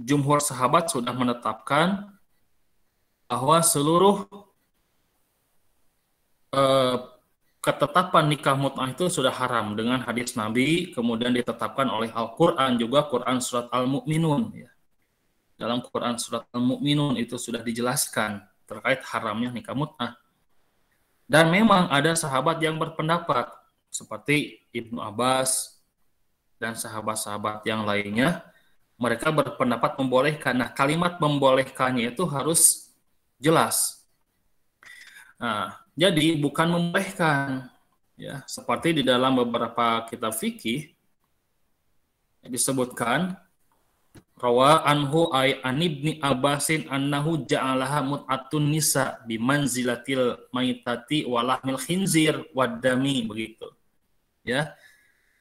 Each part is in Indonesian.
jumhur sahabat sudah menetapkan bahwa seluruh eh, ketetapan nikah mut'ah itu sudah haram dengan hadis Nabi, kemudian ditetapkan oleh Al-Quran juga, Quran surat Al-Mu'minun. Ya. Dalam Quran surat Al-Mu'minun itu sudah dijelaskan terkait haramnya nikah mut'ah. Dan memang ada sahabat yang berpendapat, seperti Ibnu Abbas dan sahabat-sahabat yang lainnya, mereka berpendapat membolehkan. Nah, kalimat membolehkannya itu harus jelas. Nah, jadi bukan membolehkan, ya, seperti di dalam beberapa kitab fikih disebutkan rawa anhu ay an ibni Abbasin annahu ja'alaha mut'atun nisa bimanzilatil maitati walahmil khinzir wadami, begitu. Ya.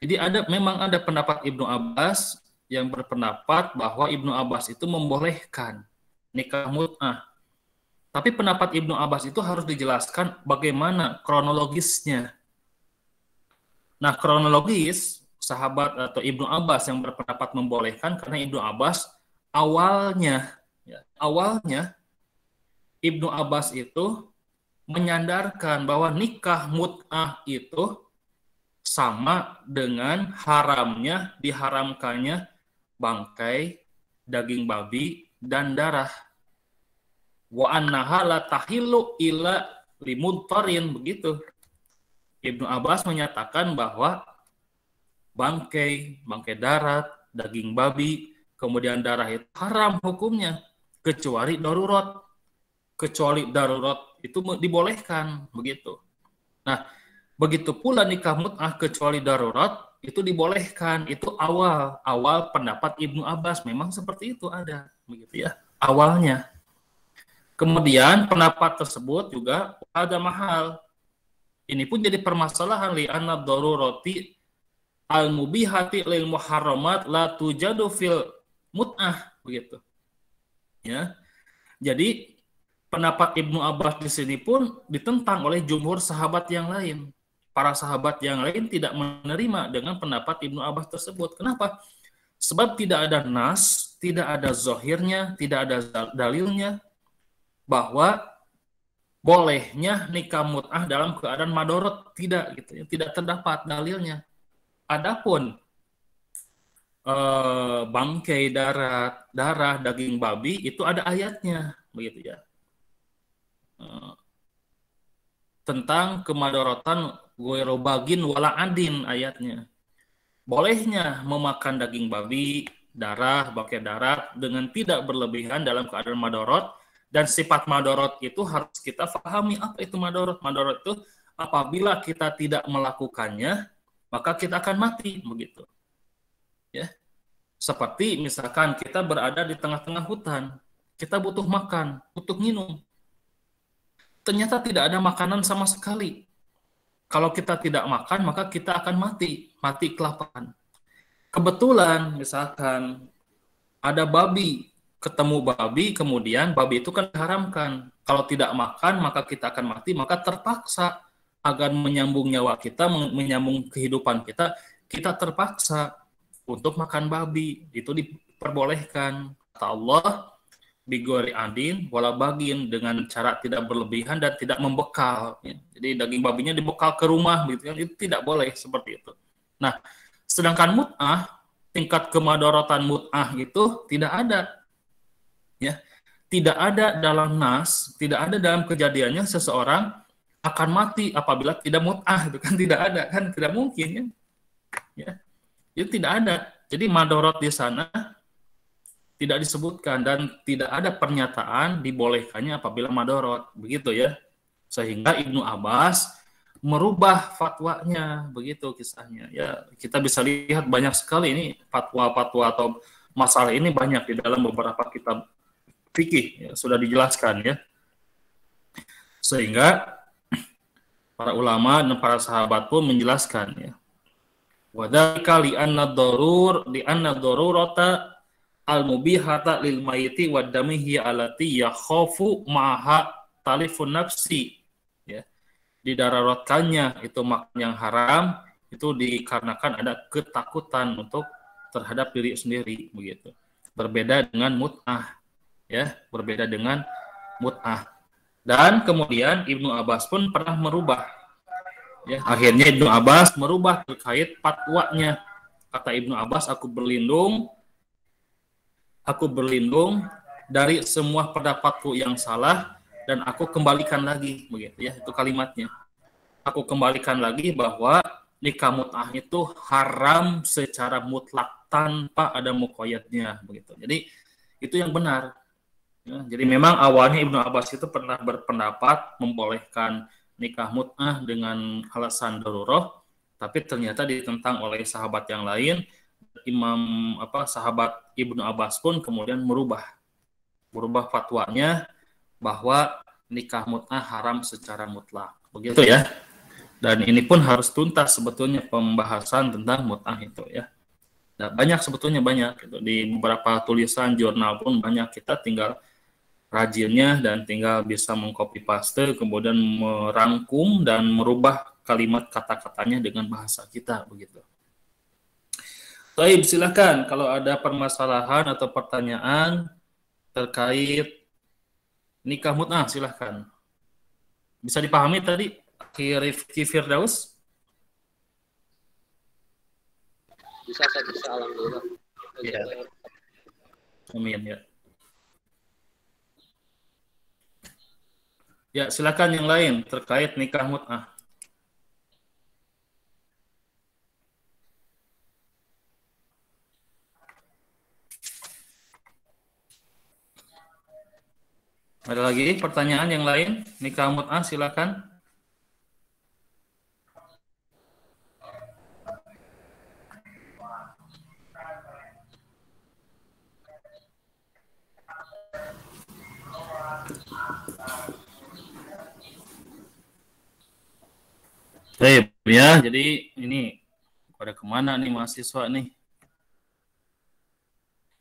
Jadi memang ada pendapat Ibnu Abbas yang berpendapat bahwa Ibnu Abbas itu membolehkan nikah mut'ah. Tapi pendapat Ibnu Abbas itu harus dijelaskan bagaimana kronologisnya. Nah, kronologis sahabat atau Ibnu Abbas yang berpendapat membolehkan karena Ibnu Abbas awalnya Ibnu Abbas itu menyandarkan bahwa nikah mut'ah itu sama dengan diharamkannya bangkai, daging babi, dan darah. Wa annaha la tahillu illa limudtarin, begitu. Ibnu Abbas menyatakan bahwa bangkai darat, daging babi, kemudian darah itu haram hukumnya, kecuali darurat. Kecuali darurat itu dibolehkan, begitu. Nah, begitu pula nikah mut'ah kecuali darurat itu dibolehkan. Itu awal pendapat Ibnu Abbas, memang seperti itu ada, begitu ya, awalnya. Kemudian pendapat tersebut juga ada mahal. Ini pun jadi permasalahan li anna darurati al-mubihati lil muharramat la tujadu fil mut'ah, begitu. Ya. Jadi pendapat Ibnu Abbas di sini pun ditentang oleh jumhur sahabat yang lain. Para sahabat yang lain tidak menerima dengan pendapat Ibnu Abbas tersebut. Kenapa? Sebab tidak ada nas, tidak ada zahirnya, tidak ada dalilnya bahwa bolehnya nikah mut'ah dalam keadaan madorot, tidak, gitu ya, tidak terdapat dalilnya. Adapun bangkai, darah, daging babi itu ada ayatnya, begitu ya, tentang kemadorotan goirobagin wala adin, ayatnya. Bolehnya memakan daging babi, bangkai darah dengan tidak berlebihan dalam keadaan madorot. Dan sifat madorot itu harus kita pahami. Apa itu madorot? Madorot itu apabila kita tidak melakukannya, maka kita akan mati, begitu. Ya. Seperti misalkan kita berada di tengah-tengah hutan, kita butuh makan, butuh minum. Ternyata tidak ada makanan sama sekali. Kalau kita tidak makan, maka kita akan mati kelaparan. Kebetulan misalkan ada babi, ketemu babi, kemudian babi itu kan diharamkan. Kalau tidak makan, maka kita akan mati, maka terpaksa agar menyambung nyawa kita, menyambung kehidupan kita terpaksa untuk makan babi. Itu diperbolehkan. Kata Allah, bigori adin, wala bagin, dengan cara tidak berlebihan dan tidak membekal. Jadi daging babinya dibekal ke rumah, gitu kan? Itu tidak boleh seperti itu. Nah, sedangkan mut'ah, tingkat kemadorotan mut'ah itu tidak ada. Ya, tidak ada dalam nas, tidak ada dalam kejadiannya seseorang akan mati apabila tidak mut'ah, itu kan tidak ada, kan tidak mungkin, ya. Itu tidak ada. Jadi madorot di sana tidak disebutkan dan tidak ada pernyataan dibolehkannya apabila madorot, begitu ya. Sehingga Ibnu Abbas merubah fatwanya, begitu kisahnya. Ya, kita bisa lihat banyak sekali ini fatwa-fatwa atau masalah ini banyak di dalam beberapa kitab fikih, ya, sudah dijelaskan, ya. Sehingga para ulama dan para sahabat pun menjelaskan, ya. Wadhalika li anna darurata al-mubihata lil mayiti wa damihi alati yakhafu ma'ha talifun nafsi, ya. Didaruratkannya itu makan yang haram itu dikarenakan ada ketakutan terhadap diri sendiri, begitu. berbeda dengan mut'ah, ya, berbeda dengan mut'ah. Dan kemudian Ibnu Abbas pun pernah merubah, ya. Akhirnya Ibnu Abbas merubah terkait fatwanya. Kata Ibnu Abbas, aku berlindung dari semua pendapatku yang salah dan aku kembalikan lagi, begitu ya, itu kalimatnya. Aku kembalikan lagi bahwa nikah mut'ah itu haram secara mutlak tanpa ada muqayyadnya, begitu. Jadi itu yang benar. Ya, jadi memang awalnya Ibnu Abbas itu pernah berpendapat membolehkan nikah mut'ah dengan alasan daruroh, tapi ternyata ditentang oleh sahabat yang lain. Sahabat Ibnu Abbas pun kemudian merubah fatwanya bahwa nikah mut'ah haram secara mutlak. Begitu ya. Dan ini pun harus tuntas sebetulnya pembahasan tentang mut'ah itu ya. Nah, banyak sebetulnya banyak gitu. Di beberapa tulisan jurnal pun banyak, kita tinggal rajinnya dan tinggal bisa mengcopy paste kemudian merangkum dan merubah kalimat kata-katanya dengan bahasa kita, begitu. Baik, silakan kalau ada permasalahan atau pertanyaan terkait nikah mut'ah, silahkan. Bisa dipahami tadi Rifki Firdaus? Bisa, saya bisa, alhamdulillah. Ya. Amin ya. Ya, silakan yang lain terkait nikah mut'ah. Ada lagi pertanyaan yang lain? Nikah mut'ah, silakan. Baik, ya, jadi ini pada kemana nih mahasiswa nih?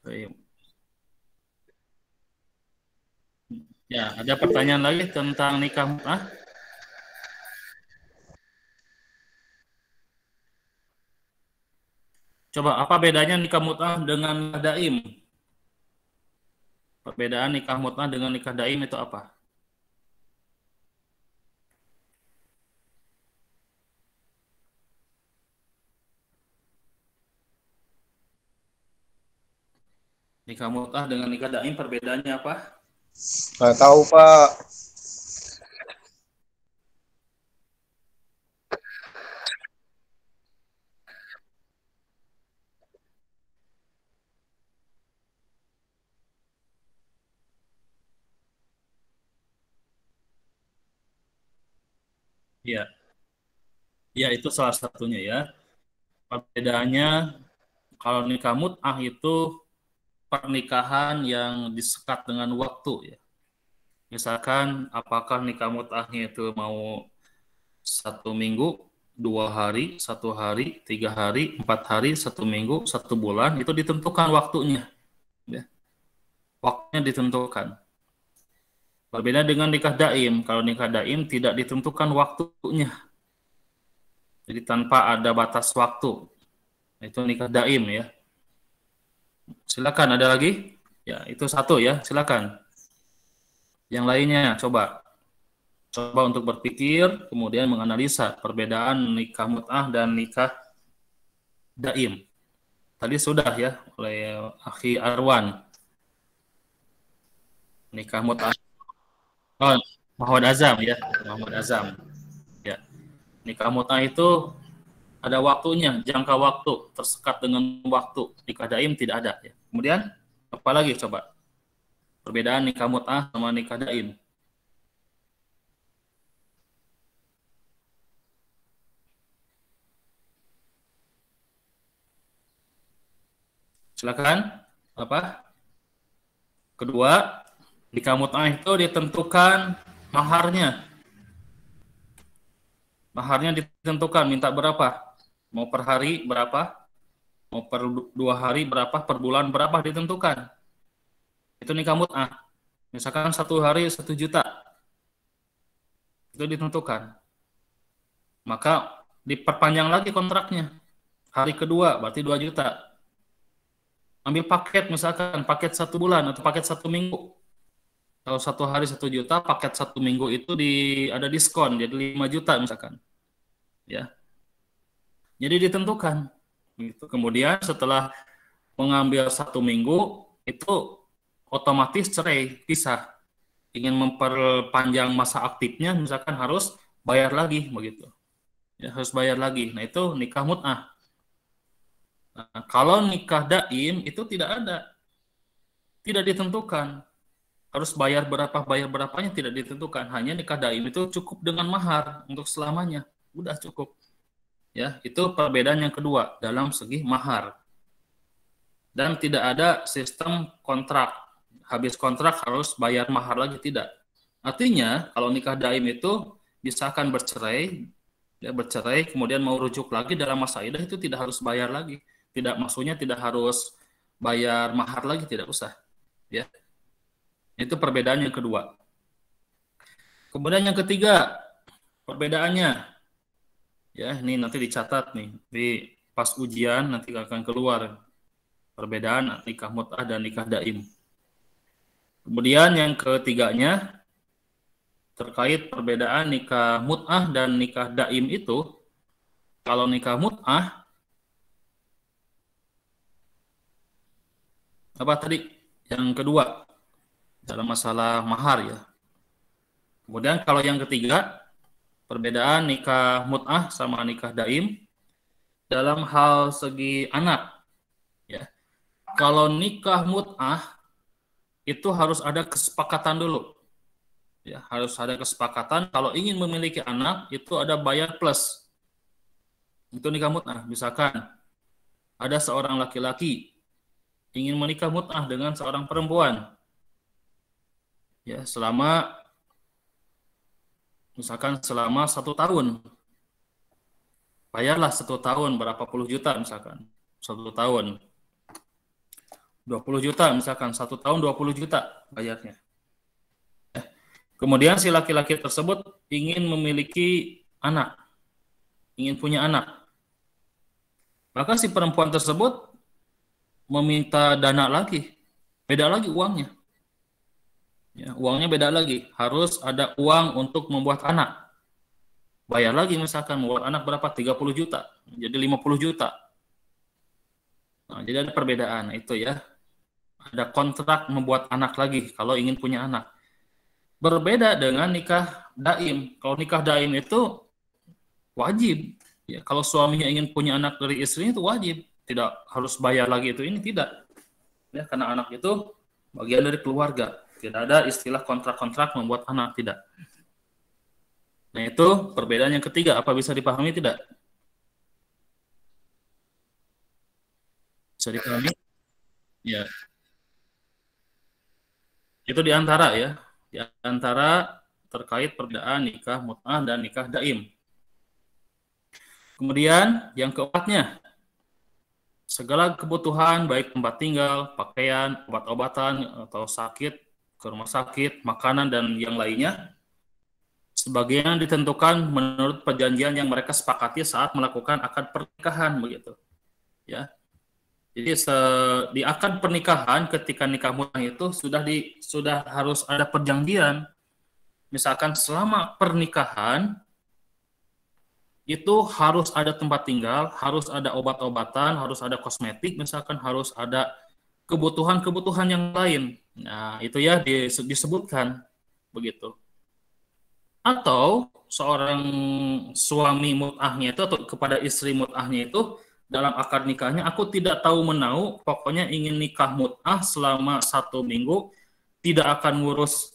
Baik. Ya, ada pertanyaan lagi tentang nikah mut'ah? Coba, apa bedanya nikah mut'ah dengan nikah daim? Perbedaan nikah mut'ah dengan nikah daim itu apa? Nikah mut'ah dengan nikah daim perbedaannya apa? Nggak tahu, Pak. Ya, ya itu salah satunya ya. Perbedaannya, kalau nikah mut'ah itu pernikahan yang disekat dengan waktu ya. Misalkan apakah nikah mut'ahnya itu mau 1 minggu, 2 hari, 1 hari, 3 hari, 4 hari, 1 minggu, 1 bulan, itu ditentukan waktunya. Ya. Waktunya ditentukan. Berbeda dengan nikah daim. Kalau nikah daim tidak ditentukan waktunya. Jadi tanpa ada batas waktu. Itu nikah daim ya. Silakan, ada lagi? Ya, itu satu ya, silakan. Yang lainnya, coba untuk berpikir, kemudian menganalisa perbedaan nikah mut'ah dan nikah daim. Tadi sudah ya, oleh Akhi Arwan. Nikah mut'ah. Oh, Muhammad Azam ya, Muhammad Azam. Ya, nikah mut'ah itu ada waktunya, jangka waktu, tersekat dengan waktu. Nikah daim tidak ada ya. Kemudian, apa lagi coba? Perbedaan nikah mut'ah sama nikah daim. Silakan. Apa? Kedua, nikah mut'ah itu ditentukan maharnya. Maharnya ditentukan, minta berapa? Mau per hari berapa? Mau per 2 hari berapa? Per bulan berapa? Ditentukan. Itu nikah mut'ah. Misalkan 1 hari 1 juta. Itu ditentukan. Maka diperpanjang lagi kontraknya. Hari kedua berarti 2 juta. ambil paket misalkan paket 1 bulan atau paket 1 minggu. Kalau 1 hari 1 juta, paket 1 minggu itu ada diskon jadi 5 juta misalkan. Ya. Jadi ditentukan. Gitu. Kemudian setelah mengambil 1 minggu itu otomatis cerai, pisah. Ingin memperpanjang masa aktifnya misalkan harus bayar lagi begitu. Ya, harus bayar lagi. Nah, itu nikah mut'ah. Nah, kalau nikah daim itu tidak ada. Tidak ditentukan. Harus bayar berapanya tidak ditentukan. Hanya nikah daim itu cukup dengan mahar untuk selamanya. Udah cukup. Ya, itu perbedaan yang kedua dalam segi mahar. Dan tidak ada sistem kontrak. Habis kontrak harus bayar mahar lagi, tidak. Artinya, kalau nikah daim itu misalkan bercerai, ya bercerai kemudian mau rujuk lagi dalam masa iddah itu tidak harus bayar lagi. Tidak, maksudnya tidak harus bayar mahar lagi, tidak usah. Ya. Itu perbedaan yang kedua. Kemudian yang ketiga, perbedaannya. Ya, ini nanti dicatat nih. Di pas ujian nanti akan keluar perbedaan nikah mut'ah dan nikah daim. Kemudian yang ketiganya terkait perbedaan nikah mut'ah dan nikah daim itu, kalau nikah mut'ah apa tadi? Yang kedua dalam masalah mahar ya. Kemudian kalau yang ketiga perbedaan nikah mut'ah sama nikah daim dalam hal segi anak ya. Kalau nikah mut'ah itu harus ada kesepakatan dulu. Ya, harus ada kesepakatan kalau ingin memiliki anak itu ada bayar plus. Itu nikah mut'ah. Misalkan ada seorang laki-laki ingin menikah mut'ah dengan seorang perempuan. Ya, misalkan selama 1 tahun. Bayarlah 1 tahun berapa puluh juta misalkan. 1 tahun. 20 juta misalkan. 1 tahun 20 juta bayarnya. Kemudian si laki-laki tersebut ingin memiliki anak. Ingin punya anak. Maka si perempuan tersebut meminta dana lagi. Beda lagi uangnya. Ya, uangnya beda lagi. Harus ada uang untuk membuat anak. Bayar lagi misalkan membuat anak berapa? 30 juta. Jadi 50 juta. Nah, jadi ada perbedaan. Itu ya. Ada kontrak membuat anak lagi kalau ingin punya anak. Berbeda dengan nikah daim. Kalau nikah daim itu wajib. Ya, kalau suaminya ingin punya anak dari istrinya itu wajib. Tidak harus bayar lagi itu. Ini tidak. Ya, karena anak itu bagian dari keluarga. Tidak ada istilah kontrak-kontrak membuat anak. Tidak. Nah, itu perbedaan yang ketiga. Apa bisa dipahami tidak? Bisa dipahami? Ya. Itu diantara ya. Di antara terkait perbedaan nikah mut'ah dan nikah daim. Kemudian yang keempatnya, segala kebutuhan baik tempat tinggal, pakaian, obat-obatan atau sakit ke rumah sakit, makanan dan yang lainnya, sebagian ditentukan menurut perjanjian yang mereka sepakati saat melakukan akad pernikahan begitu. Ya. Jadi di akad pernikahan ketika nikah mut'ah itu sudah harus ada perjanjian. Misalkan selama pernikahan itu harus ada tempat tinggal, harus ada obat-obatan, harus ada kosmetik, misalkan harus ada kebutuhan-kebutuhan yang lain. Nah, itu ya disebutkan begitu. Atau seorang suami mut'ahnya itu atau kepada istri mut'ahnya itu dalam akad nikahnya, aku tidak tahu menau, pokoknya ingin nikah mut'ah selama 1 minggu, tidak akan ngurus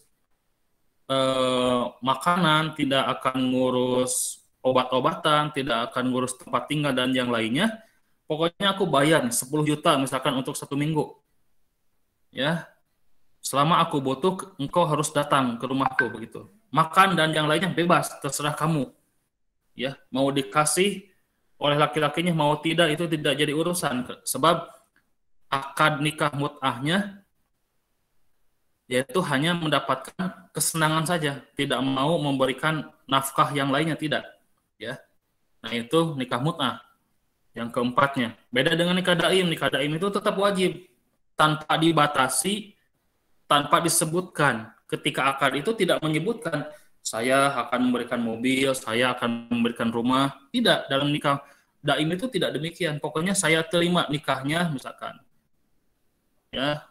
makanan, tidak akan ngurus obat-obatan, tidak akan ngurus tempat tinggal dan yang lainnya. Pokoknya aku bayar 10 juta misalkan untuk 1 minggu. Ya. Selama aku butuh, engkau harus datang ke rumahku begitu. Makan dan yang lainnya bebas, terserah kamu. Ya, mau dikasih oleh laki-lakinya mau tidak itu tidak jadi urusan, sebab akad nikah mut'ahnya yaitu hanya mendapatkan kesenangan saja, tidak mau memberikan nafkah yang lainnya, tidak. Ya, nah itu nikah mut'ah. Yang keempatnya, beda dengan nikah daim. Nikah daim itu tetap wajib. tanpa dibatasi, tanpa disebutkan. Ketika akad itu tidak menyebutkan saya akan memberikan mobil, saya akan memberikan rumah. Tidak, dalam nikah daim itu tidak demikian. Pokoknya saya terima nikahnya misalkan. Ya,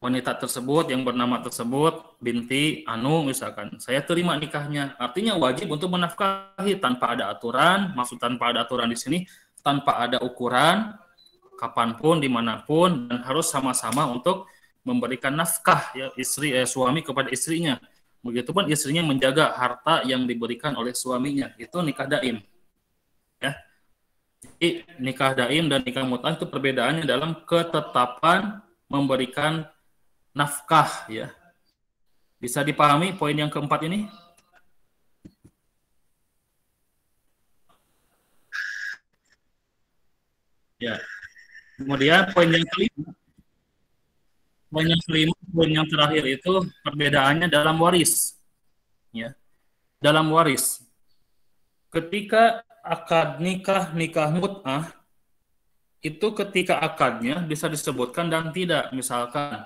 wanita tersebut yang bernama tersebut binti Anu misalkan. Saya terima nikahnya. Artinya wajib untuk menafkahi tanpa ada aturan, maksud tanpa ada aturan di sini tanpa ada ukuran kapanpun dimanapun dan harus sama-sama untuk memberikan nafkah ya suami kepada istrinya. Begitupun istrinya menjaga harta yang diberikan oleh suaminya. Itu nikah daim. Ya. Jadi nikah daim dan nikah mut'ah itu perbedaannya dalam ketetapan memberikan nafkah ya. Bisa dipahami poin yang keempat ini? Ya. Kemudian poin yang kelima, poin yang terakhir itu perbedaannya dalam waris. Ya. Dalam waris. Ketika akad nikah mut'ah itu ketika akadnya bisa disebutkan dan tidak. Misalkan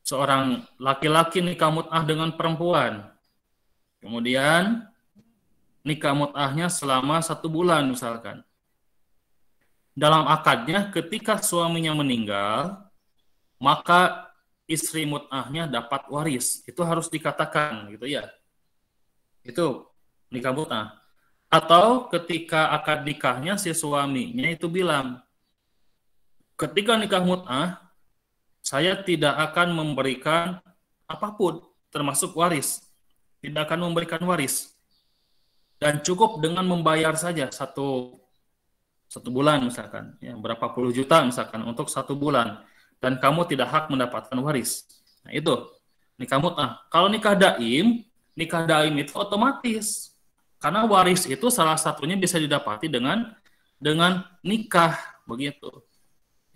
seorang laki-laki nikah mut'ah dengan perempuan. Kemudian nikah mut'ahnya selama 1 bulan misalkan. Dalam akadnya ketika suaminya meninggal, maka istri mut'ahnya dapat waris. Itu harus dikatakan gitu ya. Itu nikah mut'ah. Atau ketika akad nikahnya si suaminya itu bilang, ketika nikah mut'ah, saya tidak akan memberikan apapun, termasuk waris. Tidak akan memberikan waris. Dan cukup dengan membayar saja satu bulan misalkan, ya, berapa puluh juta misalkan untuk 1 bulan. Dan kamu tidak hak mendapatkan waris. Nah itu, nikah mut'ah. Kalau nikah daim itu otomatis. Karena waris itu salah satunya bisa didapati dengan nikah, begitu.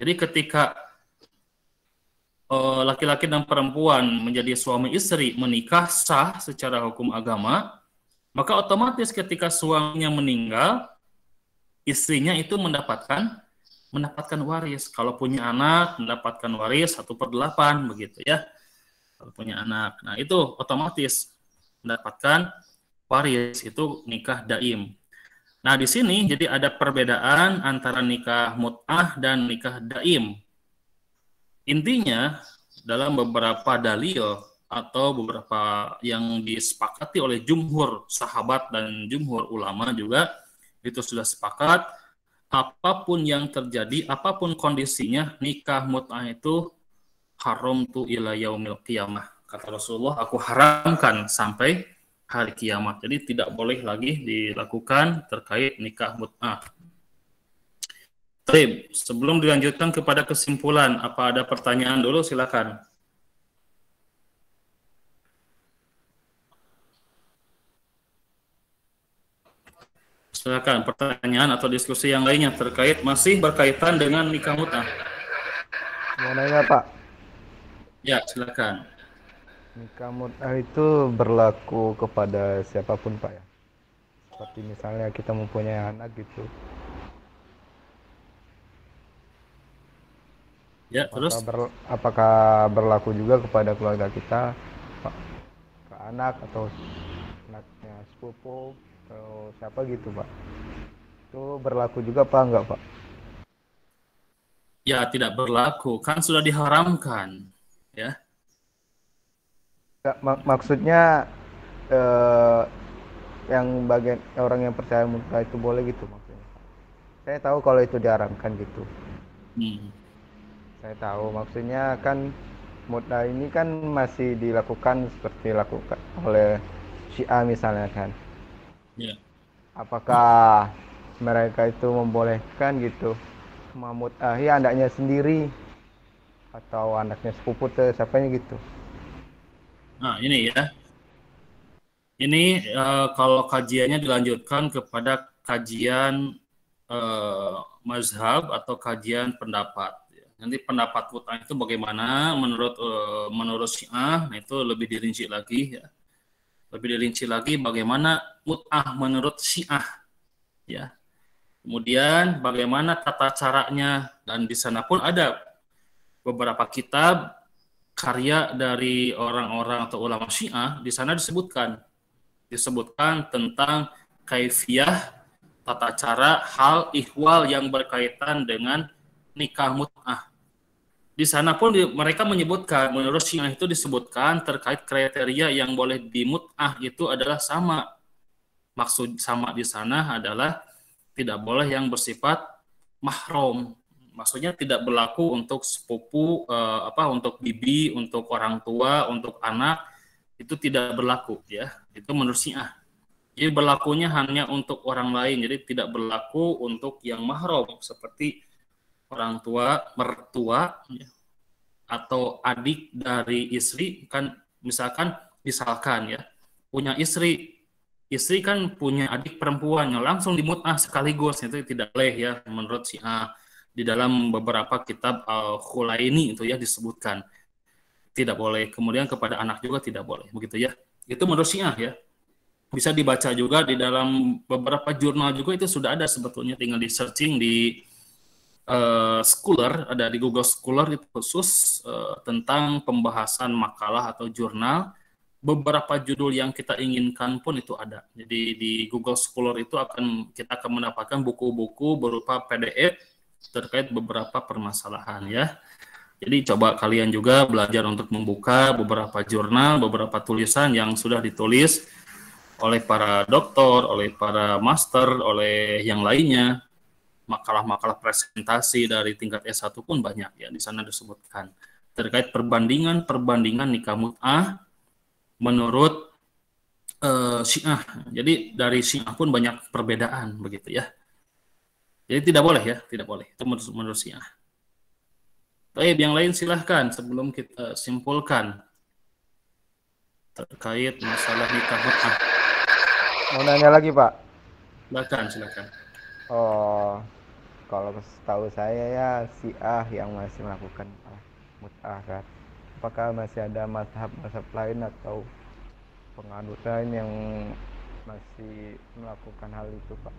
Jadi ketika laki-laki dan perempuan menjadi suami istri menikah sah secara hukum agama, maka otomatis ketika suaminya meninggal, istrinya itu mendapatkan waris. Kalau punya anak mendapatkan waris 1/8 begitu ya. Kalau punya anak, nah itu otomatis mendapatkan waris, itu nikah daim. Nah di sini jadi ada perbedaan antara nikah mut'ah dan nikah daim. Intinya, dalam beberapa dalil atau beberapa yang disepakati oleh jumhur sahabat dan jumhur ulama juga, itu sudah sepakat, apapun yang terjadi, apapun kondisinya, nikah mut'ah itu haram tu ila yaumil qiyamah. Kata Rasulullah, aku haramkan sampai hari kiamat. Jadi tidak boleh lagi dilakukan terkait nikah mut'ah. Baik, sebelum dilanjutkan kepada kesimpulan, apa ada pertanyaan dulu? Silakan. Silakan pertanyaan atau diskusi yang lainnya terkait masih berkaitan dengan nikah mut'ah. Mau nanya Pak, Ya, silakan. nikah mut'ah itu berlaku kepada siapapun Pak ya? Seperti misalnya kita mempunyai anak gitu. Ya, terus? Apakah berlaku juga kepada keluarga kita, Pak? Ke anak atau anaknya sepupu atau siapa gitu Pak? Itu berlaku juga Pak enggak Pak? Ya, tidak berlaku. Kan sudah diharamkan. Ya. Maksudnya yang bagian orang yang percaya mut'ah itu boleh gitu maksudnya. Saya tahu kalau itu diharamkan gitu. Saya tahu maksudnya kan mut'ah ini kan masih dilakukan seperti dilakukan oleh Syiah misalnya kan. Ya. Apakah mereka itu membolehkan gitu memut'ahi anaknya sendiri atau anaknya sepupu siapanya gitu? Nah, ini ya. Ini kalau kajiannya dilanjutkan kepada kajian mazhab atau kajian pendapat. Nanti pendapat mut'ah itu bagaimana menurut Syiah, nah itu lebih dirinci lagi ya. Lebih dirinci lagi bagaimana mut'ah menurut Syiah ya. Kemudian bagaimana tata caranya, dan di sana pun ada beberapa kitab karya dari orang-orang atau ulama Syiah. Di sana disebutkan tentang kaifiah, tata cara, hal ihwal yang berkaitan dengan nikah mut'ah. Di sana pun mereka menyebutkan, menurut Syiah itu disebutkan terkait kriteria yang boleh dimut'ah itu adalah sama. Maksud sama di sana adalah tidak boleh yang bersifat mahram. Maksudnya tidak berlaku untuk sepupu, untuk bibi, untuk orang tua, untuk anak, itu tidak berlaku ya. Itu menurut Syiah. Jadi berlakunya hanya untuk orang lain, jadi tidak berlaku untuk yang mahram seperti orang tua, mertua, ya, atau adik dari istri. Kan misalkan ya punya istri kan punya adik perempuan yang langsung dimut'ah sekaligus, itu tidak boleh ya menurut Syiah. Di dalam beberapa kitab Khulaini itu ya disebutkan tidak boleh. Kemudian kepada anak juga tidak boleh, begitu ya. Itu menurut Syiah ya. Bisa dibaca juga di dalam beberapa jurnal juga, itu sudah ada sebetulnya, tinggal di searching di Scholar, ada di Google Scholar, itu khusus tentang pembahasan makalah atau jurnal. Beberapa judul yang kita inginkan pun itu ada. Jadi di Google Scholar itu kita akan mendapatkan buku-buku berupa PDF terkait beberapa permasalahan ya. Jadi coba kalian juga belajar untuk membuka beberapa jurnal, beberapa tulisan yang sudah ditulis oleh para doktor, oleh para master, oleh yang lainnya. Makalah-makalah presentasi dari tingkat S1 pun banyak ya, di sana disebutkan terkait perbandingan nikah mut'ah menurut Syiah. Jadi dari Syiah pun banyak perbedaan begitu ya. Jadi tidak boleh ya, tidak boleh. Itu menurut Syiah. Baik, yang lain silahkan sebelum kita simpulkan terkait masalah nikah mut'ah. Mau nanya lagi, Pak? Silakan. Oh, kalau setahu saya ya Syiah yang masih melakukan mut'ah kan. Apakah masih ada mazhab lain atau penganut lain yang masih melakukan hal itu, Pak?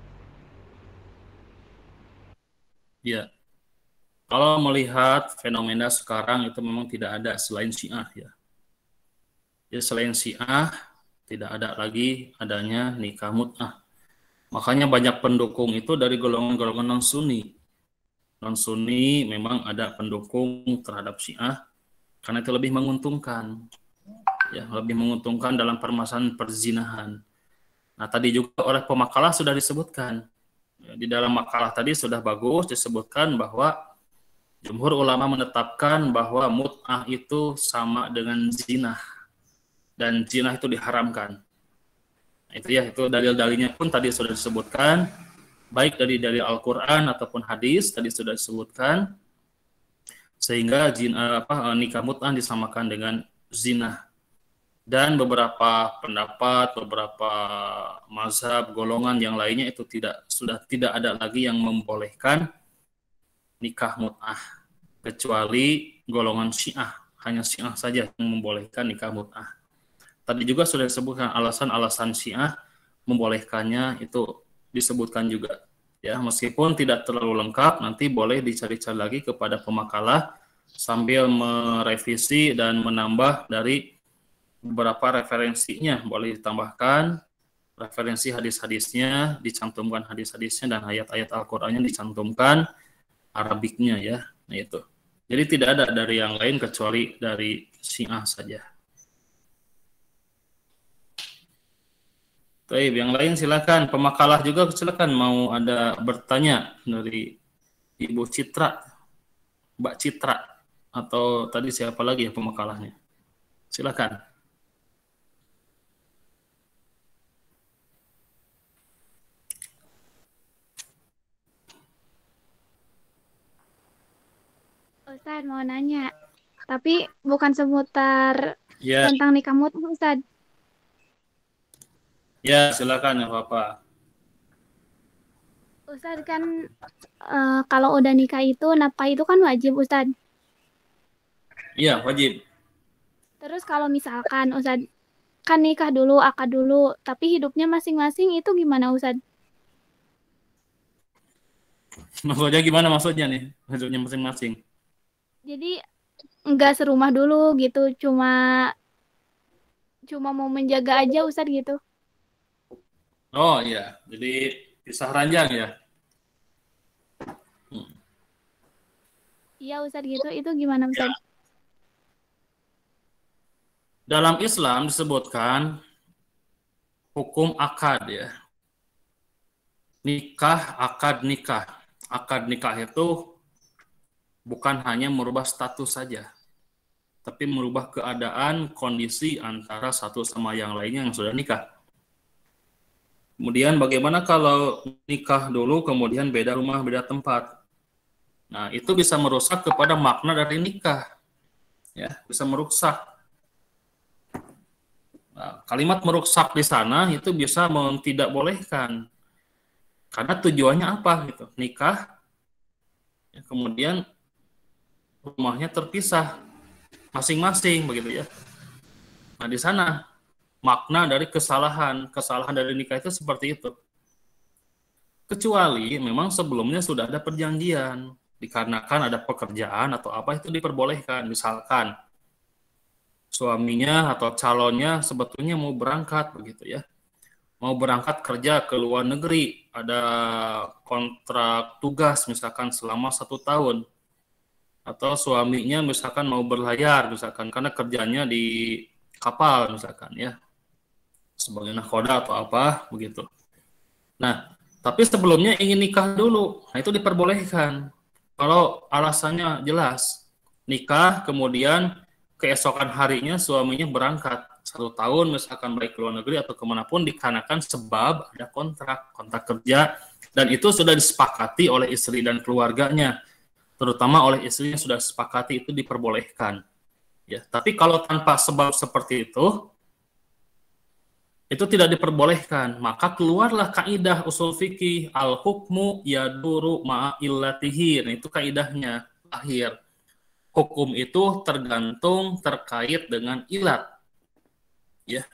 Ya. Kalau melihat fenomena sekarang itu memang tidak ada selain Syiah ya. Jadi selain Syiah tidak ada lagi adanya nikah mut'ah. Makanya banyak pendukung itu dari golongan-golongan non-Sunni. Non-Sunni memang ada pendukung terhadap Syiah karena itu lebih menguntungkan. Ya, lebih menguntungkan dalam permasalahan perzinahan. Nah, tadi juga oleh pemakalah sudah disebutkan. Ya, di dalam makalah tadi sudah bagus disebutkan bahwa jumhur ulama menetapkan bahwa mut'ah itu sama dengan zina. Dan zina itu diharamkan. Nah, itu ya, itu dalil-dalilnya pun tadi sudah disebutkan, baik dari Al-Quran ataupun hadis tadi sudah disebutkan, sehingga nikah mut'ah disamakan dengan zina. Dan beberapa pendapat, beberapa mazhab, golongan yang lainnya itu sudah tidak ada lagi yang membolehkan nikah mut'ah, kecuali golongan Syiah. Hanya Syiah saja yang membolehkan nikah mut'ah. Tadi juga sudah disebutkan alasan-alasan Syiah membolehkannya, itu disebutkan juga. Ya, meskipun tidak terlalu lengkap, nanti boleh dicari-cari lagi kepada pemakalah sambil merevisi dan menambah dari beberapa referensinya. Boleh ditambahkan referensi hadis-hadisnya, dicantumkan hadis-hadisnya, dan ayat-ayat Al-Qur'annya dicantumkan Arabiknya ya. Nah itu. Jadi tidak ada dari yang lain kecuali dari Syiah saja. Baik, yang lain silakan. Pemakalah juga silakan, mau ada bertanya dari Ibu Citra, Mbak Citra, atau tadi siapa lagi ya pemakalahnya? Silakan. Ustadz mau nanya, tapi bukan seputar Ya, tentang nikah mut'ah, Ustadz. ya silakan, ya Bapak. Ustadz kan kalau udah nikah itu nafkah itu kan wajib, Ustadz. Iya, wajib. Terus kalau misalkan Ustadz kan nikah dulu, akad dulu, tapi hidupnya masing-masing itu gimana, Ustadz? Maksudnya gimana maksudnya nih? Maksudnya masing-masing. Jadi nggak serumah dulu gitu, cuma cuma mau menjaga aja Ustadz gitu. Oh iya, jadi pisah ranjang ya. Hmm. Iya Ustadz gitu, itu gimana Ustadz? Dalam Islam disebutkan hukum akad ya. Nikah, akad nikah. Akad nikah itu bukan hanya merubah status saja, tapi merubah keadaan, kondisi antara satu sama yang lainnya yang sudah nikah. Kemudian bagaimana kalau nikah dulu, kemudian beda rumah, beda tempat? Nah, itu bisa merusak kepada makna dari nikah. Ya, bisa merusak. Nah, kalimat merusak di sana itu bisa tidak bolehkan. Karena tujuannya apa gitu? Nikah, ya, kemudian rumahnya terpisah masing-masing begitu ya. Nah, di sana makna dari kesalahan dari nikah itu seperti itu. Kecuali memang sebelumnya sudah ada perjanjian, dikarenakan ada pekerjaan atau apa itu diperbolehkan. Misalkan suaminya atau calonnya sebetulnya mau berangkat begitu ya. Mau berangkat kerja ke luar negeri, ada kontrak tugas misalkan selama 1 tahun. Atau suaminya misalkan mau berlayar misalkan karena kerjanya di kapal misalkan ya. Sebagai nahkoda atau apa begitu. Nah, tapi sebelumnya ingin nikah dulu, nah itu diperbolehkan. Kalau alasannya jelas, nikah kemudian keesokan harinya suaminya berangkat 1 tahun misalkan baik ke luar negeri atau kemanapun dikarenakan sebab ada kontrak kerja dan itu sudah disepakati oleh istri dan keluarganya, terutama oleh istrinya sudah sepakati itu diperbolehkan. Ya, tapi kalau tanpa sebab seperti itu tidak diperbolehkan, maka keluarlah kaidah usul fikih al-hukmu yaduru ma'a illatihi. Nah, itu kaidahnya akhir. Hukum itu tergantung terkait dengan ilat. Ya.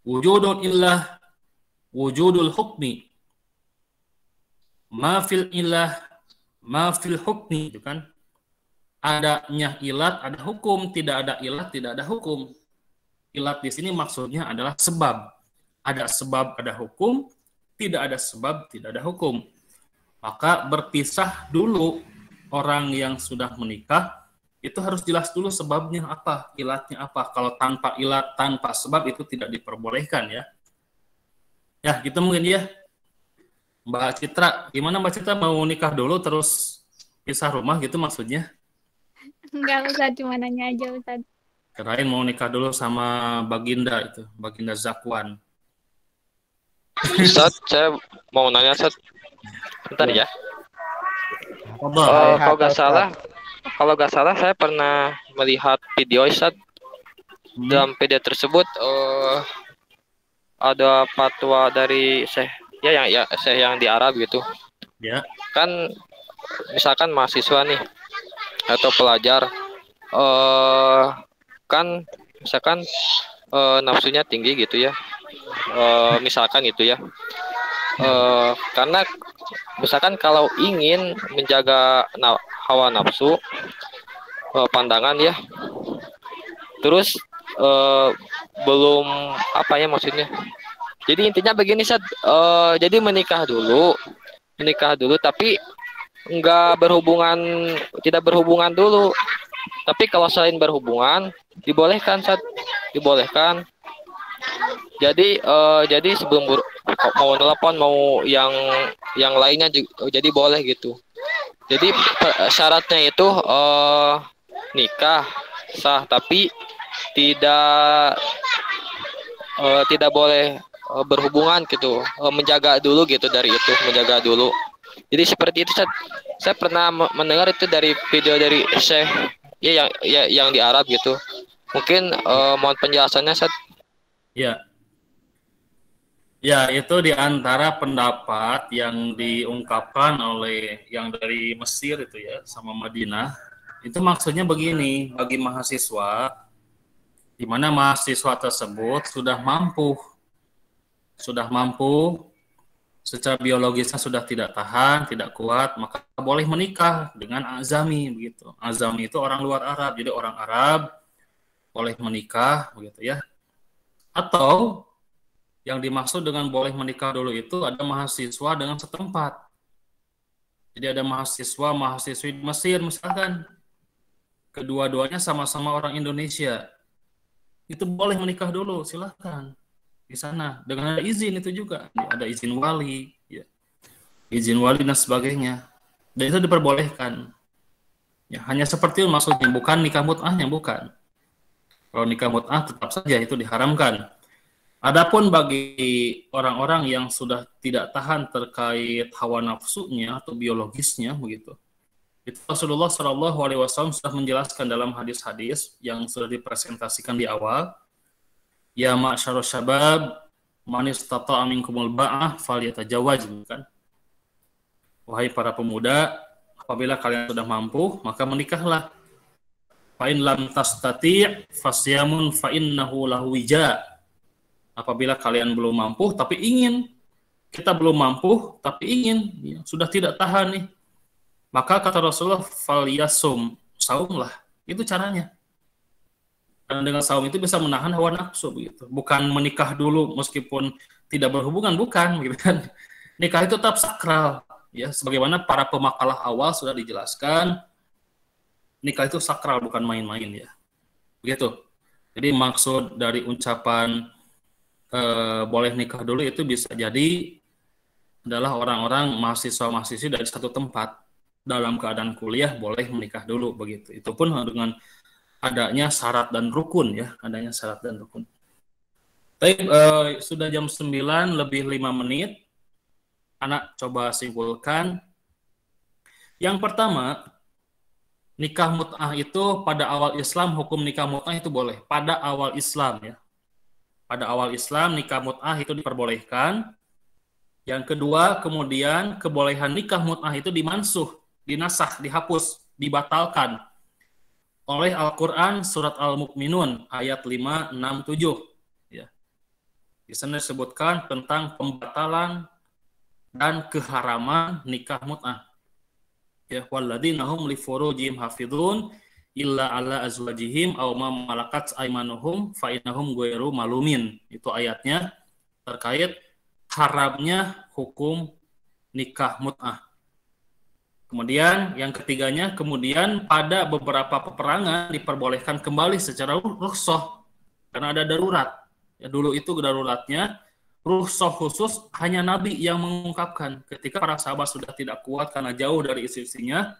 Wujudul illah, wujudul hukmi. Ma fil illah, ma fil hukmi, itu kan. Adanya ilat ada hukum, tidak ada ilat tidak ada hukum. Ilat di sini maksudnya adalah sebab. Ada sebab, ada hukum. Tidak ada sebab, tidak ada hukum. Maka berpisah dulu orang yang sudah menikah, itu harus jelas dulu sebabnya apa, ilatnya apa. Kalau tanpa ilat, tanpa sebab itu tidak diperbolehkan ya. Ya, gitu mungkin ya. Mbak Citra, gimana Mbak Citra mau nikah dulu terus pisah rumah gitu maksudnya? Enggak Ustadz, cuma nanya aja Ustadz. Kirain mau nikah dulu sama Baginda itu, Baginda Zakwan. Ustaz, saya mau nanya Ustaz. Bentar ya. Kalau nggak salah saya pernah melihat video Ustaz. Dalam video tersebut ada fatwa dari Syekh Syekh yang di Arab gitu. Ya. Kan misalkan mahasiswa nih atau pelajar kan misalkan nafsunya tinggi gitu ya. Misalkan gitu ya. Karena misalkan kalau ingin menjaga hawa nafsu, pandangan ya, terus belum apa ya maksudnya. Jadi intinya begini Sat, jadi menikah dulu tapi tidak berhubungan dulu. Tapi kalau selain berhubungan dibolehkan Sat, dibolehkan. Jadi sebelum mau telepon mau yang lainnya juga, jadi boleh gitu. Jadi syaratnya itu nikah sah tapi tidak boleh berhubungan gitu, menjaga dulu gitu dari itu, menjaga dulu. Jadi seperti itu saya pernah mendengar itu dari video dari Syekh yang di Arab gitu. Mungkin mohon penjelasannya Sat. Ya. Ya, itu di antara pendapat yang diungkapkan oleh yang dari Mesir itu ya, sama Madinah. Itu maksudnya begini, bagi mahasiswa, di mana mahasiswa tersebut sudah mampu secara biologisnya sudah tidak tahan, tidak kuat, maka boleh menikah dengan azami begitu. Azami itu orang luar Arab, jadi orang Arab boleh menikah begitu ya. Atau yang dimaksud dengan boleh menikah dulu itu ada mahasiswa dengan setempat. Jadi ada mahasiswi di Mesir misalkan, kedua-duanya sama-sama orang Indonesia, itu boleh menikah dulu, silahkan di sana dengan ada izin itu juga, ada izin wali, ya, izin wali dan sebagainya, dan itu diperbolehkan. Ya, hanya seperti itu maksudnya, bukan nikah mut'ahnya, bukan. Kalau nikah mut'ah tetap saja itu diharamkan. Adapun bagi orang-orang yang sudah tidak tahan terkait hawa nafsunya atau biologisnya begitu, itu Rasulullah SAW sudah menjelaskan dalam hadis-hadis yang sudah dipresentasikan di awal. Ya ma'syarus syabab, man istata'a minkumul ba'ah falyatajawwaz, kan? Wahai para pemuda, apabila kalian sudah mampu, maka menikahlah. Fa in lam tastati' fasyamun fa innahu lahu wija. Apabila kalian belum mampu tapi ingin, kita belum mampu tapi ingin, ya, sudah tidak tahan nih, maka kata Rasulullah falyasum, saumlah. Itu caranya. Dan dengan saum itu bisa menahan hawa nafsu begitu. Bukan menikah dulu meskipun tidak berhubungan, bukan gitu kan. Nikah itu tetap sakral, ya, sebagaimana para pemakalah awal sudah dijelaskan. Nikah itu sakral, bukan main-main, ya. Begitu. Jadi maksud dari ucapan boleh nikah dulu itu bisa jadi adalah orang-orang mahasiswa-mahasiswi dari satu tempat dalam keadaan kuliah boleh menikah dulu begitu. Itu pun dengan adanya syarat dan rukun, ya, adanya syarat dan rukun. Baik, sudah jam 9 lebih 5 menit. Anak coba simpulkan. Yang pertama, nikah mut'ah itu pada awal Islam, hukum nikah mut'ah itu boleh. Pada awal Islam, ya. Pada awal Islam nikah mut'ah itu diperbolehkan. Yang kedua, kemudian kebolehan nikah mut'ah itu dimansuh, dinasakh, dihapus, dibatalkan oleh Al-Quran surat Al-Mu'minun ayat 5, 6, 7. Ya. Di sana disebutkan tentang pembatalan dan keharaman nikah mut'ah. Ya, walladzina hum li furujihim hafizun illa ala azwajihim aw ma malakat aymanuhum fa innahum ghairu malumin. Itu ayatnya terkait haramnya hukum nikah mut'ah. Kemudian yang ketiganya, kemudian pada beberapa peperangan diperbolehkan kembali secara rukhsah karena ada darurat. Ya, dulu itu daruratnya rukhsah khusus hanya Nabi yang mengungkapkan. Ketika para sahabat sudah tidak kuat karena jauh dari istri-istrinya,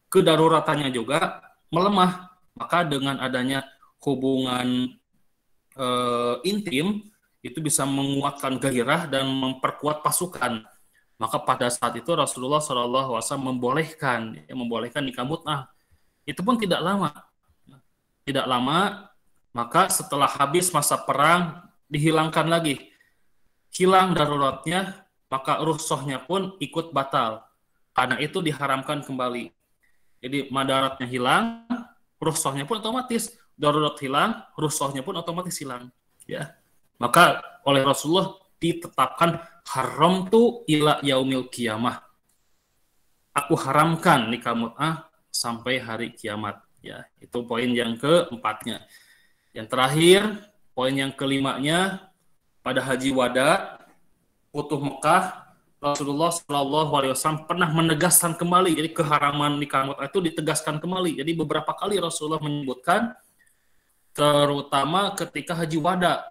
kedaruratannya juga melemah. Maka dengan adanya hubungan intim itu bisa menguatkan gairah dan memperkuat pasukan. Maka pada saat itu Rasulullah SAW membolehkan nikah mut'ah. Itu pun tidak lama. Tidak lama, maka setelah habis masa perang dihilangkan lagi. Hilang daruratnya, maka rukhsahnya pun ikut batal. Karena itu diharamkan kembali. Jadi madaratnya hilang, rukhsahnya pun otomatis. Darurat hilang, rukhsahnya pun otomatis hilang. Ya. Maka oleh Rasulullah ditetapkan haram tu ila yaumil qiyamah. Aku haramkan nikah mut'ah sampai hari kiamat. Ya, itu poin yang keempatnya. Yang terakhir, poin yang kelimanya, pada Haji Wada, Futuh Mekah, Rasulullah SAW pernah menegaskan kembali. Jadi keharaman nikah mut'ah itu ditegaskan kembali. Jadi beberapa kali Rasulullah menyebutkan, terutama ketika Haji Wada.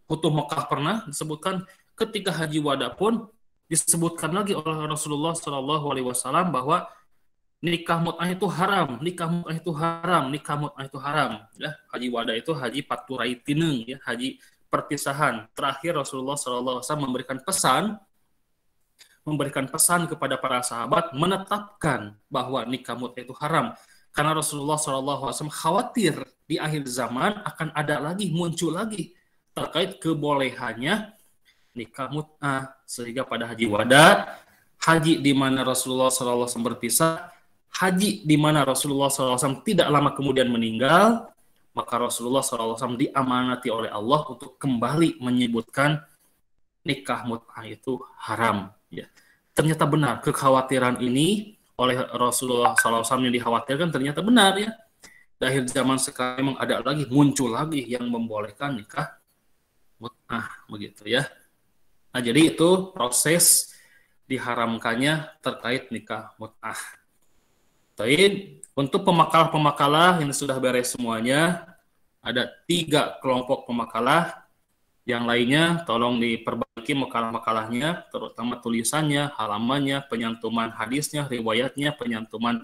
Futuh Mekah pernah disebutkan, ketika Haji Wada pun disebutkan lagi oleh Rasulullah SAW bahwa nikah mut'ah itu haram, nikah mut'ah itu haram, nikah mut'ah itu haram. Ya, Haji Wada itu haji paturai tineng, ya, haji perpisahan. Terakhir Rasulullah SAW memberikan pesan kepada para sahabat menetapkan bahwa nikah mut'ah itu haram. Karena Rasulullah SAW khawatir di akhir zaman akan ada lagi, muncul lagi terkait kebolehannya nikah mut'ah. Sehingga pada Haji Wada, haji di mana Rasulullah SAW berpisah, haji di mana Rasulullah SAW tidak lama kemudian meninggal, maka Rasulullah SAW diamanati oleh Allah untuk kembali menyebutkan nikah mut'ah itu haram. Ya. Ternyata benar, kekhawatiran ini oleh Rasulullah SAW yang dikhawatirkan ternyata benar ya. Di akhir zaman sekarang memang ada lagi, muncul lagi yang membolehkan nikah mut'ah begitu ya. Nah, jadi itu proses diharamkannya terkait nikah mut'ah. Tapi untuk pemakalah-pemakalah yang sudah beres semuanya, ada 3 kelompok pemakalah. Yang lainnya tolong diperbaiki makalah-makalahnya, terutama tulisannya, halamannya, penyantuman hadisnya, riwayatnya, penyantuman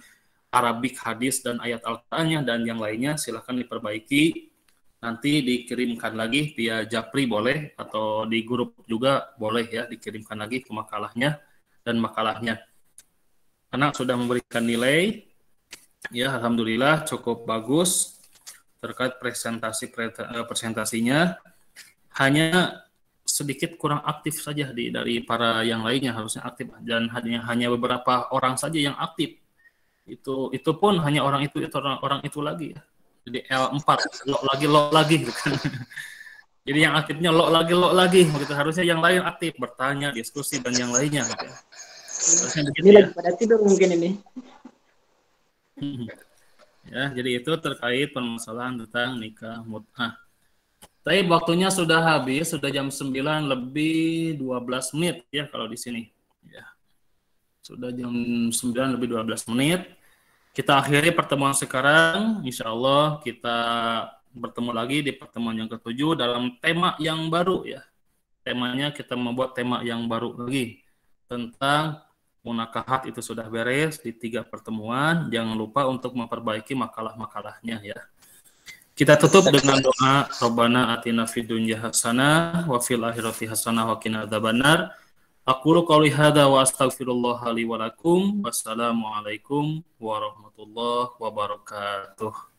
Arabik hadis dan ayat Al-Qur'annya, dan yang lainnya silahkan diperbaiki. Nanti dikirimkan lagi via Japri boleh, atau di grup juga boleh ya, dikirimkan lagi ke makalahnya dan makalahnya. Anak sudah memberikan nilai, ya alhamdulillah cukup bagus terkait presentasinya. Hanya sedikit kurang aktif saja dari para yang lainnya, harusnya aktif, dan hanya beberapa orang saja yang aktif. Itu pun hanya orang itu lagi ya. Jadi L4 lo lagi gitu kan. Jadi yang aktifnya lo lagi begitu, harusnya yang lain aktif bertanya, diskusi dan yang lainnya gitu. Harusnya begitu Ini ya. lagi pada tidur mungkin ini. Ya, jadi itu terkait permasalahan tentang nikah mut'ah. Tapi waktunya sudah habis, sudah jam 9 lebih 12 menit ya kalau di sini. Ya. Sudah jam 9 lebih 12 menit. Kita akhiri pertemuan sekarang. Insya Allah kita bertemu lagi di pertemuan yang ke-7 dalam tema yang baru ya. Temanya kita membuat tema yang baru lagi tentang munakahat. Itu sudah beres di 3 pertemuan. Jangan lupa untuk memperbaiki makalah-makalahnya ya. Kita tutup dengan doa Rabbana atina fid dunya hasanah wa fil akhirati hasanah wa qina adzabannar. Aqulu qouli hadza wa astaghfirullah li wa lakum. Wassalamualaikum warahmatullahi wabarakatuh.